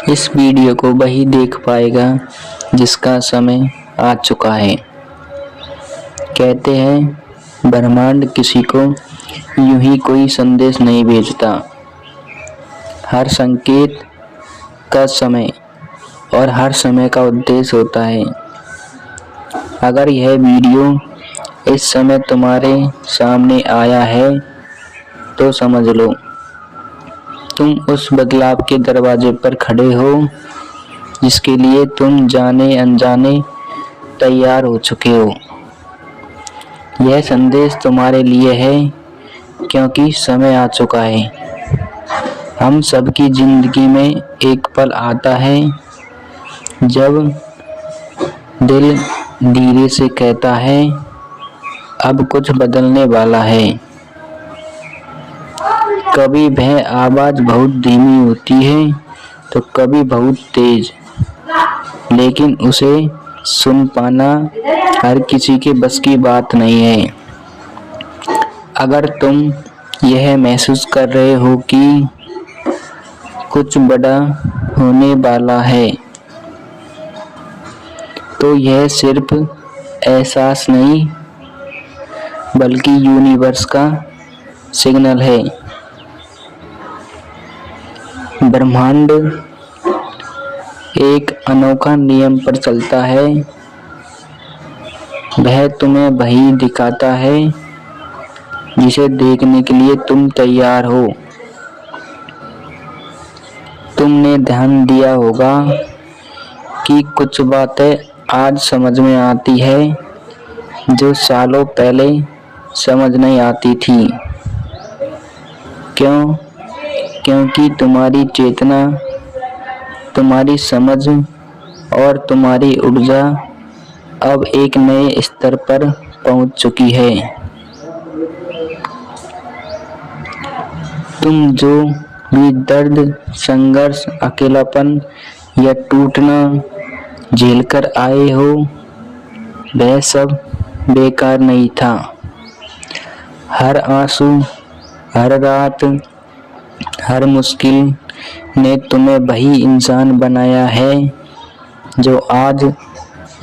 इस वीडियो को वही देख पाएगा जिसका समय आ चुका है। कहते हैं ब्रह्मांड किसी को यूं ही कोई संदेश नहीं भेजता। हर संकेत का समय और हर समय का उद्देश्य होता है। अगर यह वीडियो इस समय तुम्हारे सामने आया है तो समझ लो तुम उस बदलाव के दरवाजे पर खड़े हो जिसके लिए तुम जाने अनजाने तैयार हो चुके हो। यह संदेश तुम्हारे लिए है क्योंकि समय आ चुका है। हम सबकी जिंदगी में एक पल आता है जब दिल धीरे से कहता है अब कुछ बदलने वाला है। कभी वह आवाज बहुत धीमी होती है तो कभी बहुत तेज, लेकिन उसे सुन पाना हर किसी के बस की बात नहीं है। अगर तुम यह महसूस कर रहे हो कि कुछ बड़ा होने वाला है तो यह सिर्फ एहसास नहीं बल्कि यूनिवर्स का सिग्नल है। ब्रह्मांड एक अनोखा नियम पर चलता है। वह तुम्हें वही दिखाता है जिसे देखने के लिए तुम तैयार हो। तुमने ध्यान दिया होगा कि कुछ बातें आज समझ में आती है जो सालों पहले समझ नहीं आती थी। क्यों? क्योंकि तुम्हारी चेतना, तुम्हारी समझ और तुम्हारी ऊर्जा अब एक नए स्तर पर पहुंच चुकी है। तुम जो भी दर्द, संघर्ष, अकेलापन या टूटना झेलकर आए हो वह सब बेकार नहीं था। हर आंसू, हर रात, हर मुश्किल ने तुम्हें वही इंसान बनाया है जो आज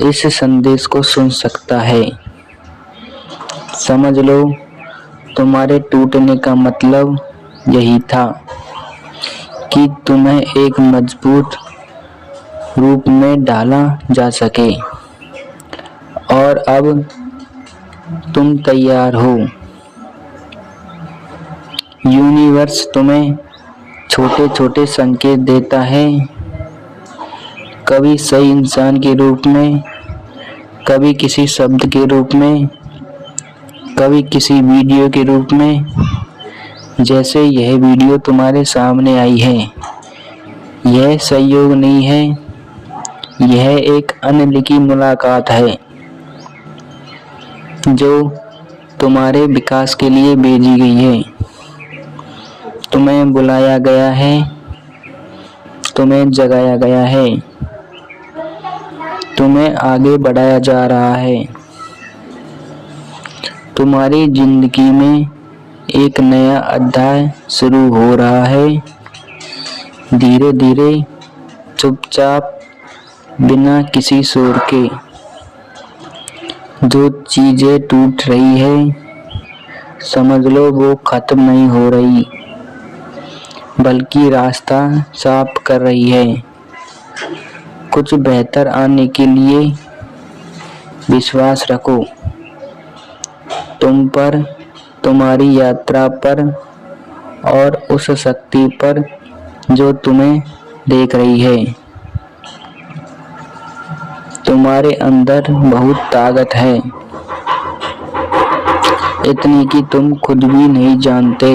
इस संदेश को सुन सकता है। समझ लो तुम्हारे टूटने का मतलब यही था कि तुम्हें एक मजबूत रूप में ढाला जा सके। और अब तुम तैयार हो। यूनिवर्स तुम्हें छोटे छोटे संकेत देता है, कभी सही इंसान के रूप में, कभी किसी शब्द के रूप में, कभी किसी वीडियो के रूप में, जैसे यह वीडियो तुम्हारे सामने आई है। यह संयोग नहीं है, यह एक अनलिखी मुलाकात है जो तुम्हारे विकास के लिए भेजी गई है। तुम्हें बुलाया गया है, तुम्हें जगाया गया है, तुम्हें आगे बढ़ाया जा रहा है। तुम्हारी जिंदगी में एक नया अध्याय शुरू हो रहा है। धीरे धीरे, चुपचाप, बिना किसी शोर के। जो चीजें टूट रही है समझ लो वो खत्म नहीं हो रही बल्कि रास्ता साफ कर रही है। कुछ बेहतर आने के लिए विश्वास रखो, तुम पर, तुम्हारी यात्रा पर और उस शक्ति पर जो तुम्हें देख रही है। तुम्हारे अंदर बहुत ताकत है, इतनी कि तुम खुद भी नहीं जानते।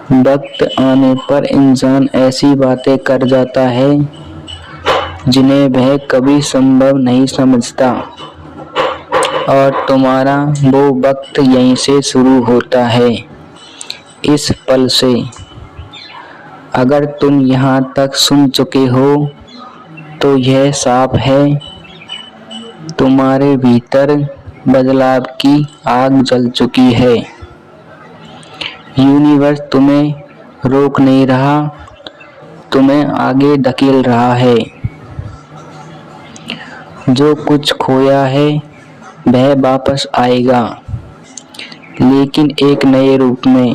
वक्त आने पर इंसान ऐसी बातें कर जाता है जिन्हें वह कभी संभव नहीं समझता, और तुम्हारा वो वक्त यहीं से शुरू होता है, इस पल से। अगर तुम यहाँ तक सुन चुके हो तो यह साफ है, तुम्हारे भीतर बदलाव की आग जल चुकी है। यूनिवर्स तुम्हें रोक नहीं रहा, तुम्हें आगे धकेल रहा है। जो कुछ खोया है वह वापस आएगा, लेकिन एक नए रूप में।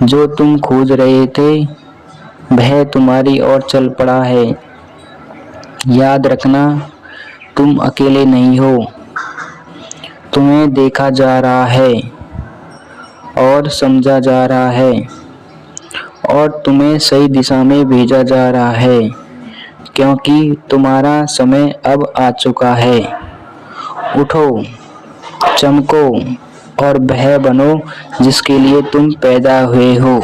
जो तुम खोज रहे थे वह तुम्हारी ओर चल पड़ा है। याद रखना, तुम अकेले नहीं हो। तुम्हें देखा जा रहा है और समझा जा रहा है और तुम्हें सही दिशा में भेजा जा रहा है, क्योंकि तुम्हारा समय अब आ चुका है। उठो, चमको और वह बनो जिसके लिए तुम पैदा हुए हो।